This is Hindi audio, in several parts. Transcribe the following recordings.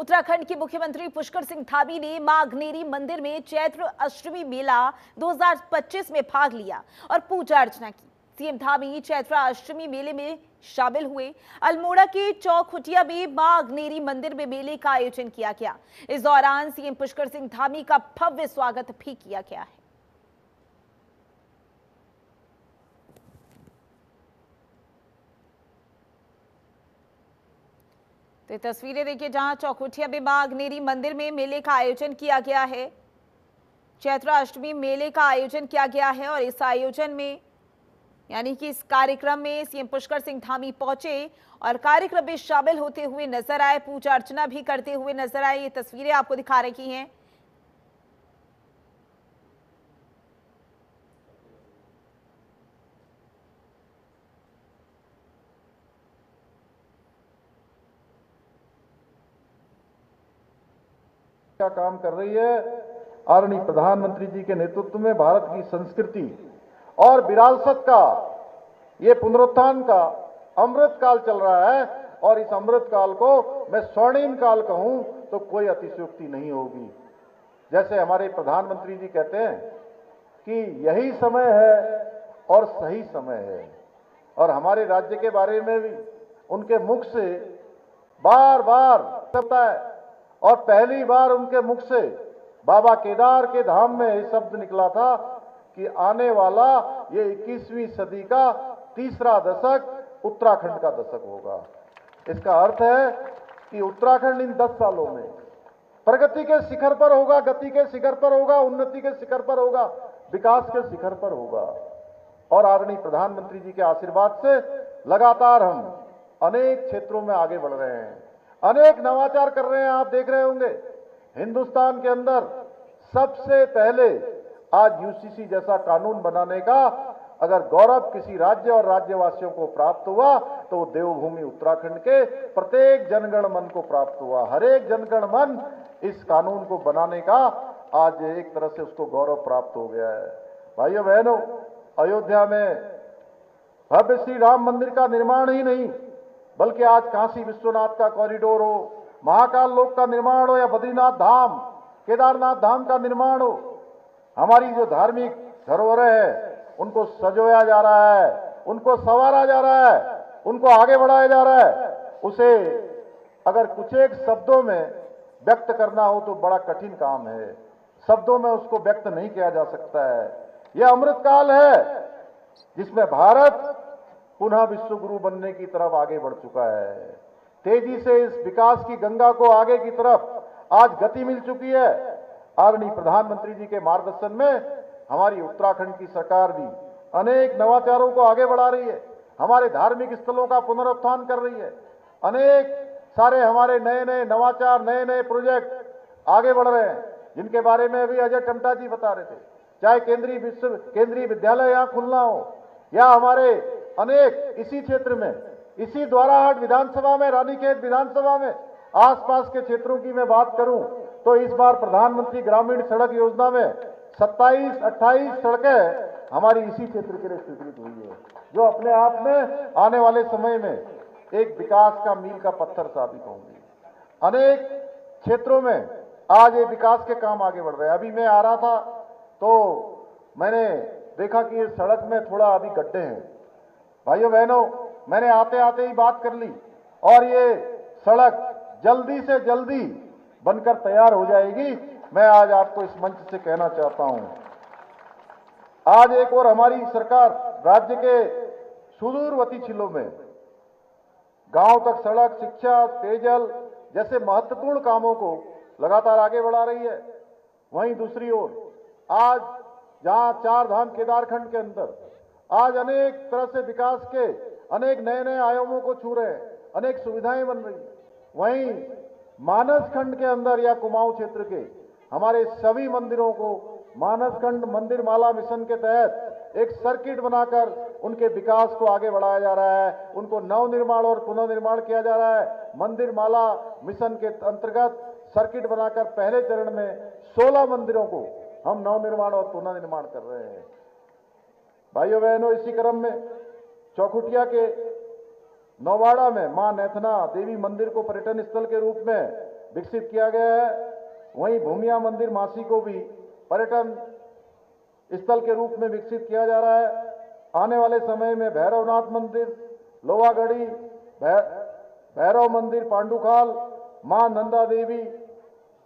उत्तराखंड के मुख्यमंत्री पुष्कर सिंह धामी ने मां अग्नेरी मंदिर में चैत्र अष्टमी मेला 2025 में भाग लिया और पूजा अर्चना की। सीएम धामी चैत्र अष्टमी मेले में शामिल हुए। अल्मोड़ा के चौखुटिया में मां अग्नेरी मंदिर में मेले का आयोजन किया गया। इस दौरान सीएम पुष्कर सिंह धामी का भव्य स्वागत भी किया गया है। तो तस्वीरें देखिए, जहां चौखुटिया में मां अग्नेरी मंदिर में मेले का आयोजन किया गया है। चैत्र अष्टमी मेले का आयोजन किया गया है और इस आयोजन में यानी कि इस कार्यक्रम में सीएम पुष्कर सिंह धामी पहुंचे और कार्यक्रम में शामिल होते हुए नजर आए, पूजा अर्चना भी करते हुए नजर आए। ये तस्वीरें आपको दिखा रही हैं। क्या काम कर रही है। आदरणीय प्रधानमंत्री जी के नेतृत्व में भारत की संस्कृति और विरासत का ये पुनरुत्थान का अमृत काल चल रहा है और इस अमृत काल को मैं स्वर्णिम काल कहूं तो कोई अतिशयोक्ति नहीं होगी। जैसे हमारे प्रधानमंत्री जी कहते हैं कि यही समय है और सही समय है, और हमारे राज्य के बारे में भी उनके मुख से बार बार कहता है, और पहली बार उनके मुख से बाबा केदार के धाम में ये शब्द निकला था कि आने वाला ये 21वीं सदी का तीसरा दशक उत्तराखंड का दशक होगा। इसका अर्थ है कि उत्तराखंड इन 10 सालों में प्रगति के शिखर पर होगा, गति के शिखर पर होगा, उन्नति के शिखर पर होगा, विकास के शिखर पर होगा। और आदरणीय प्रधानमंत्री जी के आशीर्वाद से लगातार हम अनेक क्षेत्रों में आगे बढ़ रहे हैं, अनेक नवाचार कर रहे हैं। आप देख रहे होंगे हिंदुस्तान के अंदर सबसे पहले आज यूसीसी जैसा कानून बनाने का अगर गौरव किसी राज्य और राज्यवासियों को प्राप्त हुआ तो वो देवभूमि उत्तराखंड के प्रत्येक जनगण मन को प्राप्त हुआ। हर एक जनगण मन इस कानून को बनाने का आज एक तरह से उसको गौरव प्राप्त हो गया है। भाइयों बहनों, अयोध्या में भव्य श्री राम मंदिर का निर्माण ही नहीं बल्कि आज काशी विश्वनाथ का कॉरिडोर हो, महाकाल लोक का निर्माण हो या बद्रीनाथ धाम, केदारनाथ धाम का निर्माण हो, हमारी जो धार्मिक धरोहरें हैं उनको सजोया जा रहा है, उनको संवारा जा रहा है, उनको आगे बढ़ाया जा रहा है। उसे अगर कुछ एक शब्दों में व्यक्त करना हो तो बड़ा कठिन काम है, शब्दों में उसको व्यक्त नहीं किया जा सकता है। यह अमृत काल है जिसमें भारत पुनः विश्व गुरु बनने की तरफ आगे बढ़ चुका है। तेजी से इस विकास की गंगा को आगे की तरफ आज गति मिल चुकी है। आदरणीय प्रधानमंत्री जी के मार्गदर्शन में हमारी उत्तराखंड की सरकार भी अनेक नवाचारों को आगे बढ़ा रही है, हमारे धार्मिक स्थलों का पुनरुत्थान कर रही है, अनेक सारे हमारे नए नए नवाचार, नए नए प्रोजेक्ट आगे बढ़ रहे हैं जिनके बारे में अभी अजय टमटा जी बता रहे थे। चाहे केंद्रीय विद्यालय यहाँ खुलना हो या हमारे अनेक इसी क्षेत्र में, इसी द्वाराहाट विधानसभा में, रानीखेत विधानसभा में, आसपास के क्षेत्रों की मैं बात करूं तो इस बार प्रधानमंत्री ग्रामीण सड़क योजना में 27-28 सड़कें हमारी इसी क्षेत्र के लिए स्वीकृत हुई है, जो अपने आप में आने वाले समय में एक विकास का मील का पत्थर साबित होंगी। अनेक क्षेत्रों में आज ये विकास के काम आगे बढ़ रहे हैं। अभी मैं आ रहा था तो मैंने देखा कि ये सड़क में थोड़ा अभी गड्ढे हैं। भाइयों बहनों, मैंने आते आते ही बात कर ली और ये सड़क जल्दी से जल्दी बनकर तैयार हो जाएगी। मैं आज आपको इस मंच से कहना चाहता हूं, आज एक और हमारी सरकार राज्य के सुदूरवर्ती जिलों में गांव तक सड़क, शिक्षा, पेयजल जैसे महत्वपूर्ण कामों को लगातार आगे बढ़ा रही है। वहीं दूसरी ओर आज जहां चार धाम केदारखंड के अंदर आज अनेक तरह से विकास के अनेक नए नए आयामों को छू रहे हैं, अनेक सुविधाएं बन रही हैं, वहीं मानस खंड के अंदर या कुमाऊं क्षेत्र के हमारे सभी मंदिरों को मानस खंड मंदिर माला मिशन के तहत एक सर्किट बनाकर उनके विकास को आगे बढ़ाया जा रहा है, उनको नवनिर्माण और पुनर्निर्माण किया जा रहा है। मंदिर माला मिशन के अंतर्गत सर्किट बनाकर पहले चरण में 16 मंदिरों को हम नवनिर्माण और पुनर्निर्माण कर रहे हैं। भाइयों बहनों, इसी क्रम में चौखुटिया के नौवाड़ा में मां नैथना देवी मंदिर को पर्यटन स्थल के रूप में विकसित किया गया है। वहीं भूमिया मंदिर मासी को भी पर्यटन स्थल के रूप में विकसित किया जा रहा है। आने वाले समय में भैरवनाथ मंदिर, लोहागढ़ी, भैरव मंदिर, पांडुखाल, मां नंदा देवी,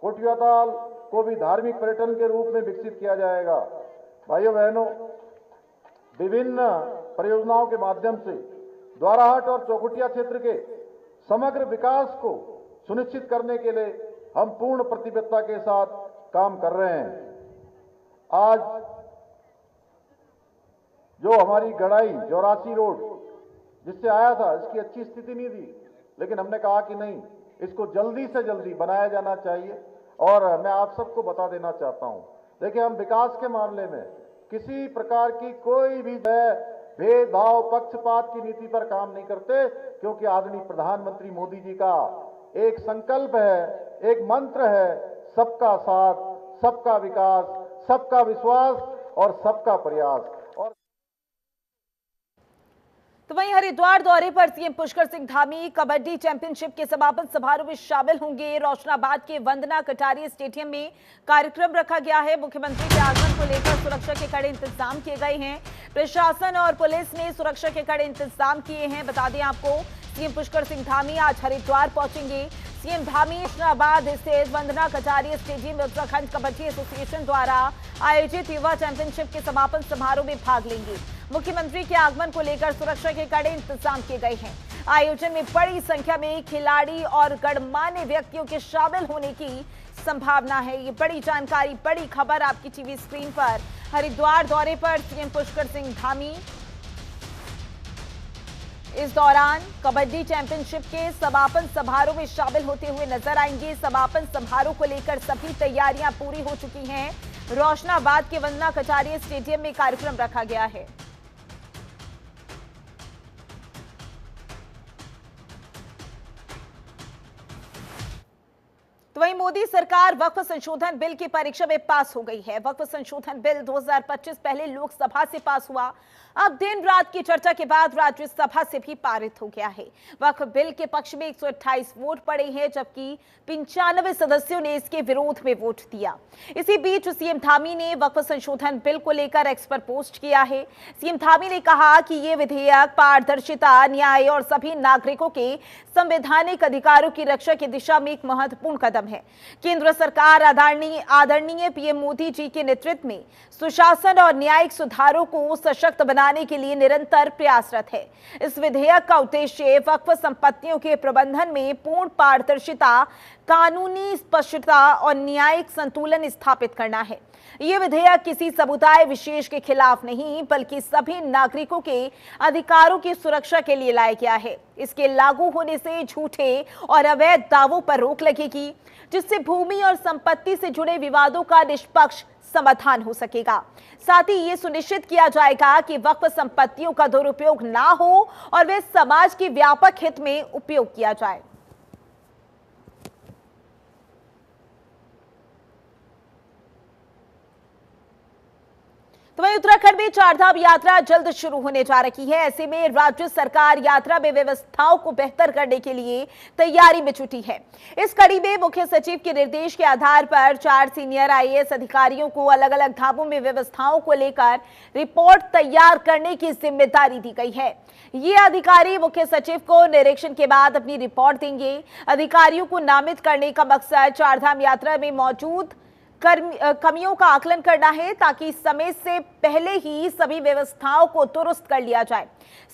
कोटियाताल को भी धार्मिक पर्यटन के रूप में विकसित किया जाएगा। भाइयों बहनों, विभिन्न परियोजनाओं के माध्यम से द्वाराहाट और चौखुटिया क्षेत्र के समग्र विकास को सुनिश्चित करने के लिए हम पूर्ण प्रतिबद्धता के साथ काम कर रहे हैं। आज जो हमारी गड़ाई चौरासी रोड जिससे आया था, इसकी अच्छी स्थिति नहीं थी, लेकिन हमने कहा कि नहीं, इसको जल्दी से जल्दी बनाया जाना चाहिए। और मैं आप सबको बता देना चाहता हूं, देखिए, हम विकास के मामले में किसी प्रकार की कोई भी भेदभाव, पक्षपात की नीति पर काम नहीं करते, क्योंकि आदरणीय प्रधानमंत्री मोदी जी का एक संकल्प है, एक मंत्र है, सबका साथ, सबका विकास, सबका विश्वास और सबका प्रयास। और तो वहीं हरिद्वार दौरे पर सीएम पुष्कर सिंह धामी कबड्डी चैंपियनशिप के समापन समारोह में शामिल होंगे। रोशनाबाद के वंदना कटारिया स्टेडियम में कार्यक्रम रखा गया है। मुख्यमंत्री के आगमन को लेकर सुरक्षा के कड़े इंतजाम किए गए हैं। प्रशासन और पुलिस ने सुरक्षा के कड़े इंतजाम किए हैं। बता दें आपको, सीएम पुष्कर सिंह धामी आज हरिद्वार पहुंचेंगे। सीएम धामी रोशनाबाद स्थित वंदना कटारिया स्टेडियम में उत्तराखंड कबड्डी एसोसिएशन द्वारा आयोजित युवा चैंपियनशिप के समापन समारोह में भाग लेंगे। मुख्यमंत्री के आगमन को लेकर सुरक्षा के कड़े इंतजाम किए गए हैं। आयोजन में बड़ी संख्या में खिलाड़ी और गणमान्य व्यक्तियों के शामिल होने की संभावना है। ये बड़ी जानकारी, बड़ी खबर आपकी टीवी स्क्रीन पर। हरिद्वार दौरे पर सीएम पुष्कर सिंह धामी इस दौरान कबड्डी चैंपियनशिप के समापन समारोह में शामिल होते हुए नजर आएंगे। समापन समारोह को लेकर सभी तैयारियां पूरी हो चुकी हैं। रोशनाबाद के वंदना कटारिया स्टेडियम में कार्यक्रम रखा गया है। तो वहीं मोदी सरकार वक्फ संशोधन बिल की परीक्षा में पास हो गई है। वक्फ संशोधन बिल 2025 पहले लोकसभा से पास हुआ, अब दिन रात की चर्चा के बाद राज्यसभा से भी पारित हो गया है। वक्फ बिल के पक्ष में 128 वोट पड़े हैं, जबकि 95 सदस्यों ने इसके विरोध में वोट दिया। इसी बीच सीएम धामी ने वक्फ संशोधन बिल को लेकर एक्स पर पोस्ट किया है। सीएम धामी ने कहा कि ये विधेयक पारदर्शिता, न्याय और सभी नागरिकों के संवैधानिक अधिकारों की रक्षा की दिशा में एक महत्वपूर्ण कदम है। केंद्र सरकार आदरणीय पीएम मोदी जी के नेतृत्व में सुशासन और न्यायिक सुधारों को सशक्त बनाने के लिए निरंतर प्रयासरत है। इस विधेयक का उद्देश्य वक्फ संपत्तियों के प्रबंधन में पूर्ण पारदर्शिता, कानूनी स्पष्टता और न्यायिक संतुलन स्थापित करना है। ये विधेयक किसी समुदाय विशेष के खिलाफ नहीं, बल्कि सभी नागरिकों के अधिकारों की सुरक्षा के लिए लाया गया है। इसके लागू होने से झूठे और अवैध दावों पर रोक लगेगी, जिससे भूमि और संपत्ति से जुड़े विवादों का निष्पक्ष समाधान हो सकेगा। साथ ही ये सुनिश्चित किया जाएगा कि वक्फ संपत्तियों का दुरुपयोग ना हो और वे समाज के व्यापक हित में उपयोग किया जाए। तो वहीं उत्तराखंड में चारधाम यात्रा जल्द शुरू होने जा रही है। ऐसे में राज्य सरकार यात्रा में व्यवस्थाओं को बेहतर करने के लिए तैयारी में जुटी है। इस कड़ी में मुख्य सचिव के निर्देश के आधार पर 4 सीनियर आईएएस अधिकारियों को अलग अलग धामों में व्यवस्थाओं को लेकर रिपोर्ट तैयार करने की जिम्मेदारी दी गई है। ये अधिकारी मुख्य सचिव को निरीक्षण के बाद अपनी रिपोर्ट देंगे। अधिकारियों को नामित करने का मकसद चारधाम यात्रा में मौजूद कमियों का आकलन करना है, ताकि समय से पहले ही सभी व्यवस्थाओं को दुरुस्त कर लिया जाए।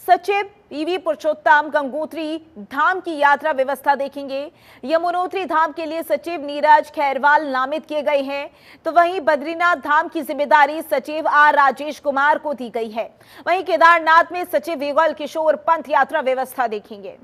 सचिव पीवी पुरुषोत्तम गंगोत्री धाम की यात्रा व्यवस्था देखेंगे। यमुनोत्री धाम के लिए सचिव नीरज खैरवाल नामित किए गए हैं। तो वहीं बद्रीनाथ धाम की जिम्मेदारी सचिव आर राजेश कुमार को दी गई है। वहीं केदारनाथ में सचिव युगल किशोर पंत यात्रा व्यवस्था देखेंगे।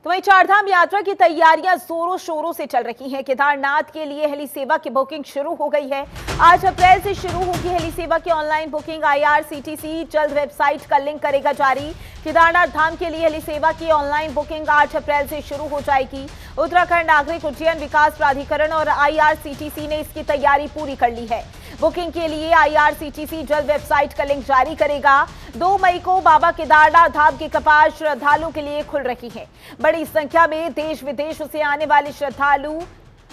तो वहीं चारधाम यात्रा की तैयारियां जोरों शोरों से चल रही हैं। केदारनाथ के लिए हेली सेवा की बुकिंग शुरू हो गई है। 8 अप्रैल से शुरू होगी हेली सेवा की ऑनलाइन बुकिंग। IRCTC जल्द वेबसाइट का लिंक करेगा जारी। केदारनाथ धाम के लिए हेली सेवा की ऑनलाइन बुकिंग 8 अप्रैल से शुरू हो जाएगी। उत्तराखंड नागरिक उड्डयन विकास प्राधिकरण और IRCTC ने इसकी तैयारी पूरी कर ली है। बुकिंग के लिए IRCTC जल्द वेबसाइट का लिंक जारी करेगा। 2 मई को बाबा केदारनाथ धाम के कपाट श्रद्धालुओं के लिए खुल रही है। बड़ी संख्या में देश विदेश से आने वाले श्रद्धालु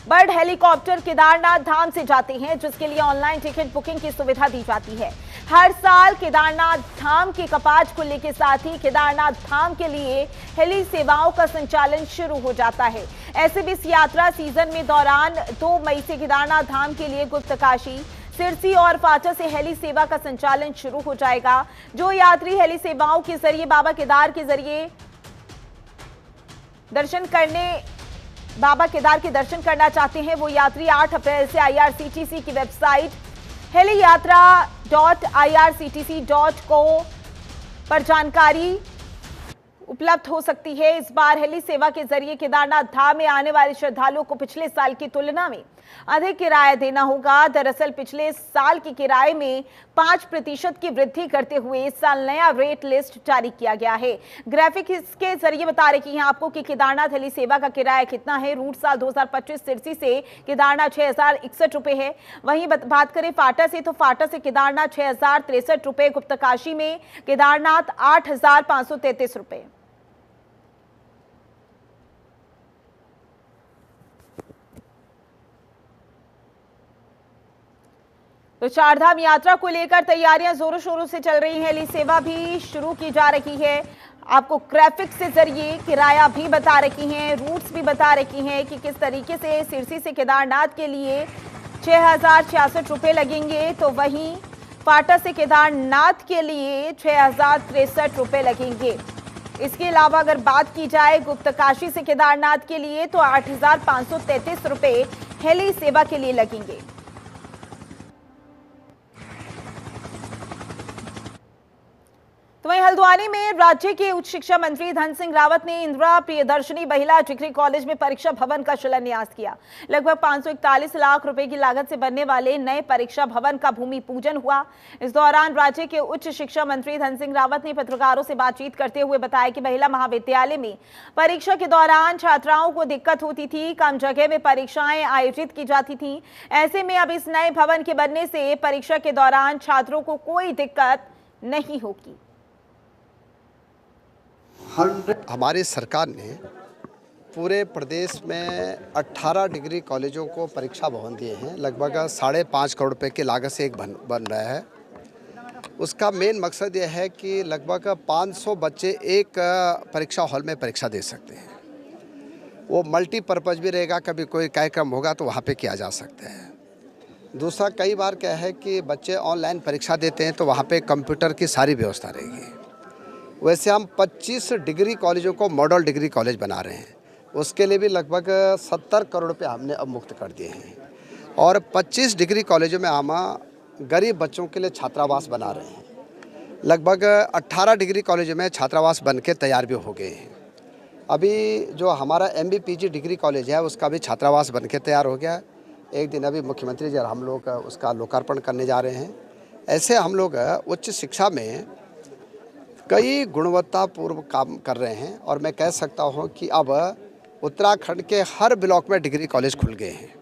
बर्ड हेलीकॉप्टर केदारनाथ धाम से जाते हैं, जिसके लिए ऑनलाइन टिकट बुकिंग की सुविधा दी जाती है। हर साल केदारनाथ धाम के कपाट खुलने के साथ ही केदारनाथ धाम के लिए हेली सेवाओं का संचालन शुरू हो जाता है। ऐसे भी इस यात्रा सीजन में दौरान 2 मई से केदारनाथ धाम के लिए गुप्तकाशी, सिरसी और फाटा से हेली सेवा का संचालन शुरू हो जाएगा। जो यात्री हेली सेवाओं के जरिए बाबा केदार के दर्शन करना चाहते हैं, वो यात्री 8 अप्रैल से IRCTC की वेबसाइट heliyatra.irctc.co पर जानकारी उपलब्ध हो सकती है। इस बार हेली सेवा के जरिए केदारनाथ धाम में आने वाले श्रद्धालुओं को पिछले साल की तुलना में अधिक किराया देना होगा। दरअसल पिछले साल के किराए में 5% की वृद्धि करते हुए इस साल नया रेट लिस्ट जारी किया गया है। ग्राफिक इसके जरिए बता रही हैं आपको कि केदारनाथ हेली सेवा का किराया कितना है। रूट साल 2025 सिरसी से केदारनाथ 6061 रुपए है। वहीं बात करें फाटा से, तो फाटा से केदारनाथ 6063 रुपए, गुप्तकाशी में केदारनाथ 8533 रुपए। तो चारधाम यात्रा को लेकर तैयारियां जोरों शोरों से चल रही हैं। हेली सेवा भी शुरू की जा रही है। आपको ग्राफिक से जरिए किराया भी बता रही हैं, रूट्स भी बता रही हैं कि किस तरीके से सिरसी से केदारनाथ के लिए 6066 रुपए लगेंगे, तो वहीं फाटा से केदारनाथ के लिए 6063 रुपए लगेंगे। इसके अलावा अगर बात की जाए गुप्तकाशी से केदारनाथ के लिए, तो 8533 रुपए हेली सेवा के लिए लगेंगे। तो वहीं हल्द्वानी में राज्य के उच्च शिक्षा मंत्री धन सिंह रावत ने इंदिरा प्रियदर्शनी महिला डिग्री कॉलेज में परीक्षा भवन का शिलान्यास किया। लगभग 541 लाख रुपए की लागत से बनने वाले नए परीक्षा भवन का भूमि पूजन हुआ। इस दौरान राज्य के उच्च शिक्षा मंत्री धन सिंह रावत ने पत्रकारों से बातचीत करते हुए बताया कि महिला महाविद्यालय में परीक्षा के दौरान छात्राओं को दिक्कत होती थी, कम जगह में परीक्षाएं आयोजित की जाती थी। ऐसे में अब इस नए भवन के बनने से परीक्षा के दौरान छात्रों को कोई दिक्कत नहीं होगी। हमारी सरकार ने पूरे प्रदेश में 18 डिग्री कॉलेजों को परीक्षा भवन दिए हैं। लगभग 5.5 करोड़ रुपए की लागत से एक बन रहा है। उसका मेन मकसद यह है कि लगभग 500 बच्चे एक परीक्षा हॉल में परीक्षा दे सकते हैं। वो मल्टीपर्पज़ भी रहेगा, कभी कोई कार्यक्रम होगा तो वहाँ पे किया जा सकता है। दूसरा, कई बार क्या है कि बच्चे ऑनलाइन परीक्षा देते हैं तो वहाँ पे कंप्यूटर की सारी व्यवस्था रहेगी। वैसे हम 25 डिग्री कॉलेजों को मॉडल डिग्री कॉलेज बना रहे हैं, उसके लिए भी लगभग 70 करोड़ रुपए हमने अब मुक्त कर दिए हैं। और 25 डिग्री कॉलेजों में हम गरीब बच्चों के लिए छात्रावास बना रहे हैं। लगभग 18 डिग्री कॉलेजों में छात्रावास बन के तैयार भी हो गए हैं। अभी जो हमारा MBPG डिग्री कॉलेज है उसका भी छात्रावास बन के तैयार हो गया। एक दिन अभी मुख्यमंत्री जी हम लोग उसका लोकार्पण करने जा रहे हैं। ऐसे हम लोग उच्च शिक्षा में कई गुणवत्तापूर्ण काम कर रहे हैं और मैं कह सकता हूं कि अब उत्तराखंड के हर ब्लॉक में डिग्री कॉलेज खुल गए हैं।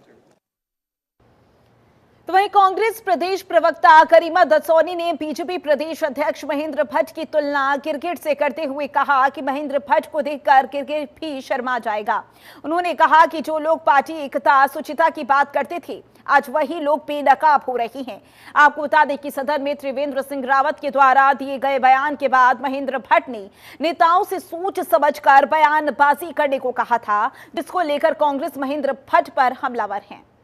तो वहीं कांग्रेस प्रदेश प्रवक्ता करीमा दसौनी ने बीजेपी प्रदेश अध्यक्ष महेंद्र भट्ट की तुलना गिरगिट से करते हुए कहा कि महेंद्र भट्ट को देखकर गिरगिट भी शर्मा जाएगा। उन्होंने कहा कि जो लोग पार्टी एकता शुचिता की बात करते थे, आज वही लोग बेनकाब हो रहे हैं। आपको बता दें कि सदन में त्रिवेंद्र सिंह रावत के द्वारा दिए गए बयान के बाद महेंद्र भट्ट ने नेताओं से सोच समझकर बयानबाजी करने को कहा था, जिसको लेकर कांग्रेस महेंद्र भट्ट पर हमलावर है।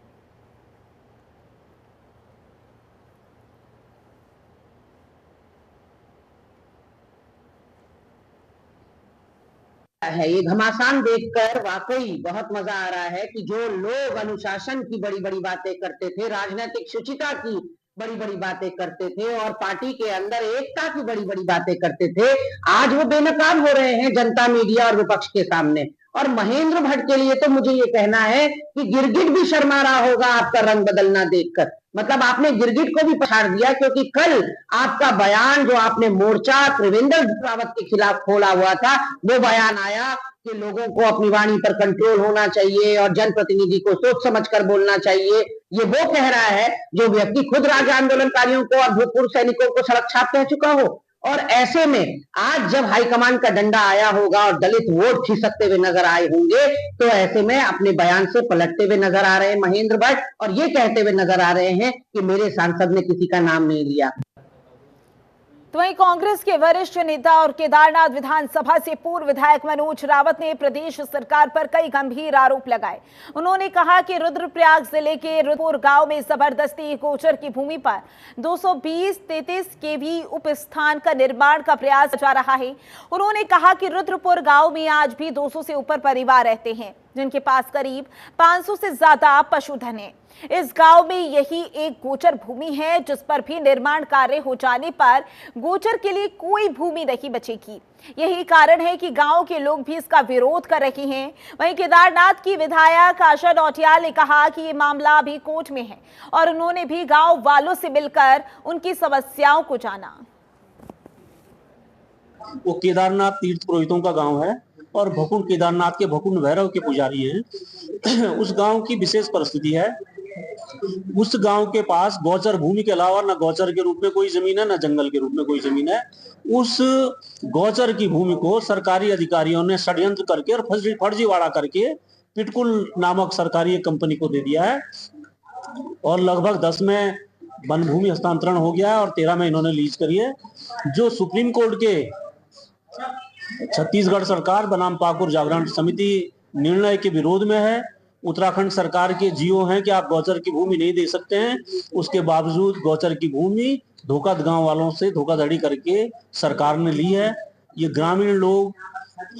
ये घमासान देखकर वाकई बहुत मजा आ रहा है कि जो लोग अनुशासन की बड़ी बड़ी बातें करते थे, राजनीतिक शुचिता की बड़ी बड़ी बातें करते थे और पार्टी के अंदर एकता की बड़ी बड़ी बातें करते थे, आज वो बेनकाब हो रहे हैं जनता, मीडिया और विपक्ष के सामने। और महेंद्र भट्ट के लिए तो मुझे ये कहना है कि गिरगिट भी शर्मा रहा होगा आपका रंग बदलना देखकर। मतलब आपने गिरगिट को भी पछाड़ दिया, क्योंकि कल आपका बयान जो आपने मोर्चा त्रिवेंद्र रावत के खिलाफ खोला हुआ था, वो बयान आया कि लोगों को अपनी वाणी पर कंट्रोल होना चाहिए और जनप्रतिनिधि को सोच समझकर बोलना चाहिए। ये वो कह रहा है जो व्यक्ति खुद राज्य आंदोलनकारियों को और भूतपूर्व सैनिकों को सड़क छाप कह चुका हो। और ऐसे में आज जब हाईकमान का डंडा आया होगा और दलित वोट खिसकते हुए नजर आए होंगे, तो ऐसे में अपने बयान से पलटते हुए नजर आ रहे हैं महेंद्र भट्ट और ये कहते हुए नजर आ रहे हैं कि मेरे सांसद ने किसी का नाम नहीं लिया। तो वहीं कांग्रेस के वरिष्ठ नेता और केदारनाथ विधानसभा से पूर्व विधायक मनोज रावत ने प्रदेश सरकार पर कई गंभीर आरोप लगाए। उन्होंने कहा कि रुद्रप्रयाग जिले के रुद्रपुर गांव में जबरदस्ती गोचर की भूमि पर 220-33 केवी उप स्थान का निर्माण का प्रयास जा रहा है। उन्होंने कहा कि रुद्रपुर गांव में आज भी 200 से ऊपर परिवार रहते हैं, जिनके पास करीब 500 से ज्यादा पशुधन है। इस गांव में यही एक गोचर भूमि है, जिस पर भी निर्माण कार्य हो जाने पर गोचर के लिए कोई भूमि नहीं बचेगी। यही कारण है कि गांव के लोग भी इसका विरोध कर रहे हैं। वहीं केदारनाथ की विधायक आशा नौटियाल ने कहा कि ये मामला अभी कोर्ट में है और उन्होंने भी गांव वालों से मिलकर उनकी समस्याओं को जाना। वो केदारनाथ तीर्थ पुरोहितों का गांव है और भकुंड केदारनाथ के भकुंड भैरव के पुजारी हैं। उस गांव की विशेष परिस्थिति है, उस गांव के पास गौचर भूमि के अलावा न गौचर के रूप में कोई जमीन है, न जंगल के रूप में कोई जमीन है। उस गौचर की भूमि को सरकारी अधिकारियों ने षड्यंत्र करके और फर्जीवाड़ा करके पिटकुल नामक सरकारी एक कंपनी को दे दिया है और लगभग 10 में वन भूमि हस्तांतरण हो गया है और 13 में इन्होंने लीज करी है। जो सुप्रीम कोर्ट के छत्तीसगढ़ सरकार बनाम पाकुर जागरण समिति निर्णय के विरोध में है, उत्तराखंड सरकार के जीओ हैं कि आप गौचर की भूमि नहीं दे सकते हैं, उसके बावजूद गौचर की भूमि धोखा गांव वालों से धोखाधड़ी करके सरकार ने ली है। ये ग्रामीण लोग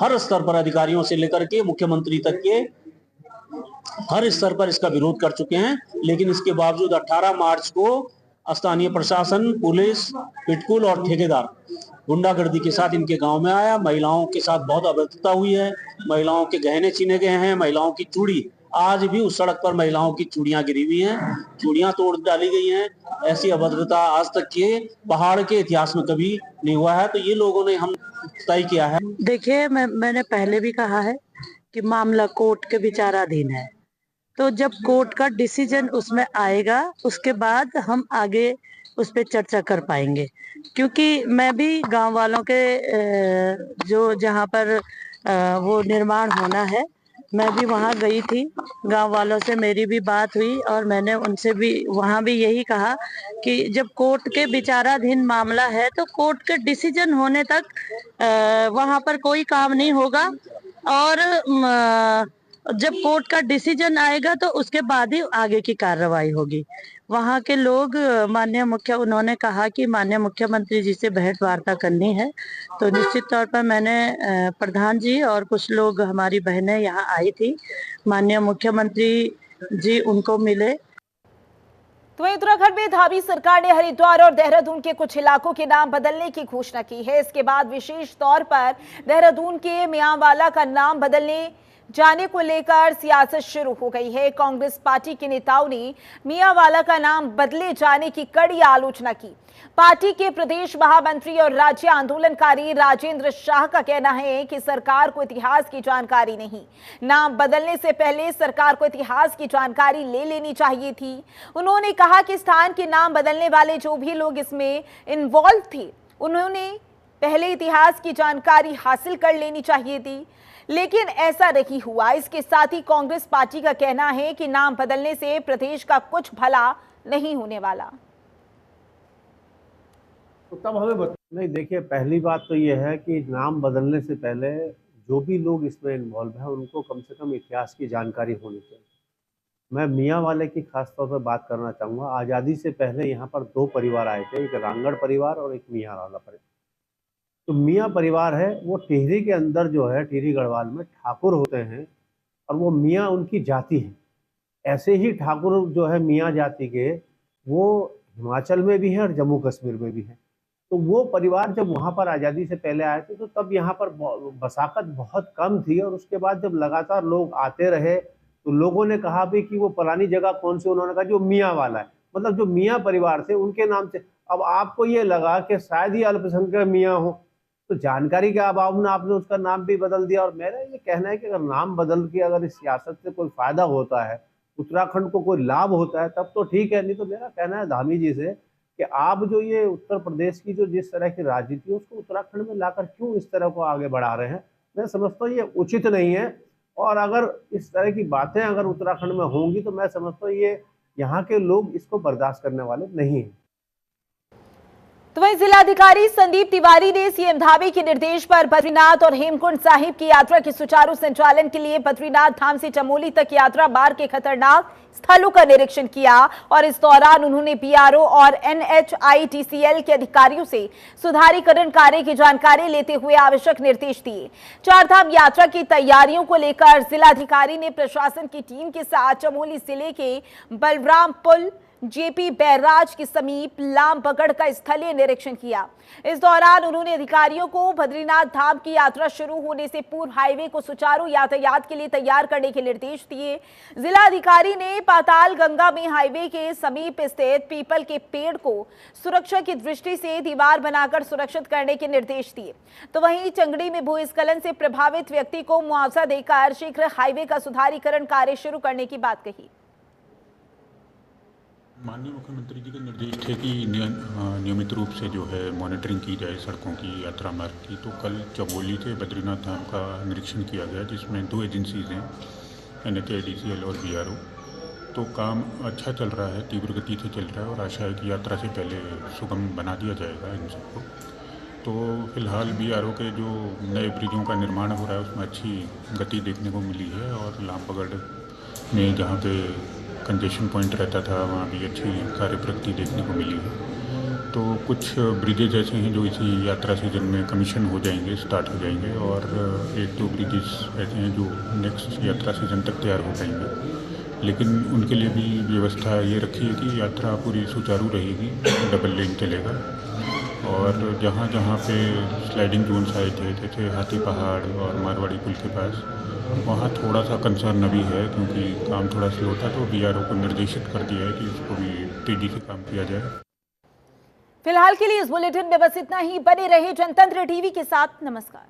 हर स्तर पर अधिकारियों से लेकर के मुख्यमंत्री तक के हर स्तर पर इसका विरोध कर चुके हैं, लेकिन इसके बावजूद 18 मार्च को स्थानीय प्रशासन, पुलिस, पिटकुल और ठेकेदार गुंडागर्दी के साथ इनके गांव में आया। महिलाओं के साथ बहुत अभद्रता हुई है, महिलाओं के गहने छीने गए हैं, महिलाओं की चूड़ी, आज भी उस सड़क पर महिलाओं की चूड़ियां गिरी हुई हैं, चूड़ियां तोड़ डाली गई हैं। ऐसी अभद्रता आज तक के पहाड़ के इतिहास में कभी नहीं हुआ है। तो ये लोगों ने हम तय किया है। देखिए, मैंने पहले भी कहा है कि मामला कोर्ट के विचाराधीन है, तो जब कोर्ट का डिसीजन उसमें आएगा उसके बाद हम आगे उस पर चर्चा कर पाएंगे। क्योंकि मैं भी गांव वालों के जो जहां पर वो निर्माण होना है, मैं भी वहां गई थी, गांव वालों से मेरी भी बात हुई और मैंने उनसे भी वहां भी यही कहा कि जब कोर्ट के विचाराधीन मामला है तो कोर्ट के डिसीजन होने तक वहां पर कोई काम नहीं होगा और जब कोर्ट का डिसीजन आएगा तो उसके बाद ही आगे की कार्रवाई होगी। वहाँ के लोग उन्होंने कहा कि माननीय मुख्यमंत्री जी से भेंट वार्ता करनी है, तो निश्चित तौर पर मैंने प्रधान जी और कुछ लोग, हमारी बहनें यहाँ आई थी, माननीय मुख्यमंत्री जी उनको मिले। तो वहीं उत्तराखंड में धामी सरकार ने हरिद्वार और देहरादून के कुछ इलाकों के नाम बदलने की घोषणा की है। इसके बाद विशेष तौर पर देहरादून के मियांवाला का नाम बदलने जाने को लेकर सियासत शुरू हो गई है। कांग्रेस पार्टी के नेताओं ने मियांवाला का नाम बदले जाने की कड़ी आलोचना की। पार्टी के प्रदेश महामंत्री और राज्य आंदोलनकारी राजेंद्र शाह का कहना है कि सरकार को इतिहास की जानकारी नहीं, नाम बदलने से पहले सरकार को इतिहास की जानकारी ले लेनी चाहिए थी। उन्होंने कहा कि स्थान के नाम बदलने वाले जो भी लोग इसमें इन्वॉल्व थे, उन्होंने पहले इतिहास की जानकारी हासिल कर लेनी चाहिए थी, लेकिन ऐसा नहीं हुआ। इसके साथ ही कांग्रेस पार्टी का कहना है कि नाम बदलने से प्रदेश का कुछ भला नहीं होने वाला। तो तब हमें नहीं, देखिए, पहली बात तो ये है कि नाम बदलने से पहले जो भी लोग इसमें इन्वॉल्व हैं उनको कम से कम इतिहास की जानकारी होनी चाहिए। मैं मियाँ वाले की खास तौर पर बात करना चाहूँगा। आज़ादी से पहले यहाँ पर 2 परिवार आए थे, एक रांगड़ परिवार और एक मियाँ वाला परिवार। तो मियाँ परिवार है वो टिहरी के अंदर जो है, टिहरी गढ़वाल में ठाकुर होते हैं और वो मियाँ उनकी जाति है। ऐसे ही ठाकुर जो है मियाँ जाति के, वो हिमाचल में भी है और जम्मू कश्मीर में भी है। तो वो परिवार जब वहाँ पर आज़ादी से पहले आए थे तो तब यहाँ पर बसाकत बहुत कम थी, और उसके बाद जब लगातार लोग आते रहे तो लोगों ने कहा भी कि वो पुरानी जगह कौन सी, उन्होंने कहा जो मियाँ वाला है, मतलब जो मियाँ परिवार थे उनके नाम से। अब आपको ये लगा कि शायद ही अल्पसंख्यक मियाँ हो, तो जानकारी के अभाव में आपने उसका नाम भी बदल दिया। और मेरा ये कहना है कि अगर नाम बदल के अगर इस सियासत से कोई फायदा होता है, उत्तराखंड को कोई लाभ होता है, तब तो ठीक है, नहीं तो मेरा कहना है धामी जी से कि आप जो ये उत्तर प्रदेश की जो जिस तरह की राजनीति है उसको उत्तराखंड में लाकर क्यों इस तरह को आगे बढ़ा रहे हैं। मैं समझता हूँ ये उचित नहीं है। और अगर इस तरह की बातें अगर उत्तराखंड में होंगी तो मैं समझता हूँ ये यहाँ के लोग इसको बर्दाश्त करने वाले नहीं हैं। तो वहीं जिलाधिकारी संदीप तिवारी ने सीएम धामी के निर्देश पर बद्रीनाथ और हेमकुंड साहिब की यात्रा के सुचारू संचालन के लिए बद्रीनाथ धाम से चमोली तक यात्रा मार्ग के खतरनाक स्थलों का निरीक्षण किया और इस दौरान उन्होंने बीआरओ और NHITCL के अधिकारियों से सुधारीकरण कार्य की जानकारी लेते हुए आवश्यक निर्देश दिए। चारधाम यात्रा की तैयारियों को लेकर जिलाधिकारी ने प्रशासन की टीम के साथ चमोली जिले के बलराम पुल JP बैराज के समीप लाम पकड़ का स्थलीय निरीक्षण किया। इस दौरान उन्होंने अधिकारियों को बद्रीनाथ धाम की यात्रा शुरू होने से पूर्व हाईवे को सुचारू यातायात के लिए तैयार करने के निर्देश दिए। जिला अधिकारी ने पाताल गंगा में हाईवे के समीप स्थित पीपल के पेड़ को सुरक्षा की दृष्टि से दीवार बनाकर सुरक्षित करने के निर्देश दिए। तो वहीं चंगड़ी में भूस्खलन से प्रभावित व्यक्ति को मुआवजा देकर शीघ्र हाईवे का सुधारीकरण कार्य शुरू करने की बात कही। माननीय मुख्यमंत्री जी के निर्देश थे कि नियमित रूप से जो है मॉनिटरिंग की जाए सड़कों की, यात्रा मार्ग की। तो कल चमोली से बद्रीनाथ धाम का निरीक्षण किया गया, जिसमें 2 एजेंसीज हैं, NHITCL और BRO। तो काम अच्छा चल रहा है, तीव्र गति से चल रहा है और आशा है कि यात्रा से पहले सुगम बना दिया जाएगा इन सबको। तो फिलहाल BRO के जो नए ब्रिजों का निर्माण हो रहा है उसमें अच्छी गति देखने को मिली है और लामबगड़ में जहाँ पे कंजेशन पॉइंट रहता था वहाँ भी अच्छी कार्य प्रगति देखने को मिली है। तो कुछ ब्रिजेज ऐसे हैं जो इसी यात्रा सीजन में कमीशन हो जाएंगे, स्टार्ट हो जाएंगे और 1-2 ब्रिजेस ऐसे हैं जो नेक्स्ट यात्रा सीजन तक तैयार हो जाएंगे। लेकिन उनके लिए भी व्यवस्था ये रखी है कि यात्रा पूरी सुचारू रहेगी, डबल लेन चलेगा और जहाँ जहाँ पे स्लाइडिंग जोन्स आए थे जैसे हाथी पहाड़ और मारवाड़ी पुल के पास, वहाँ थोड़ा सा कंसर्न अभी है क्योंकि काम थोड़ा स्लो था। तो BRO को निर्देशित कर दिया है कि उसको भी तेजी से काम किया जाए। फिलहाल के लिए इस बुलेटिन में बस इतना ही। बने रहे जनतंत्र टीवी के साथ। नमस्कार।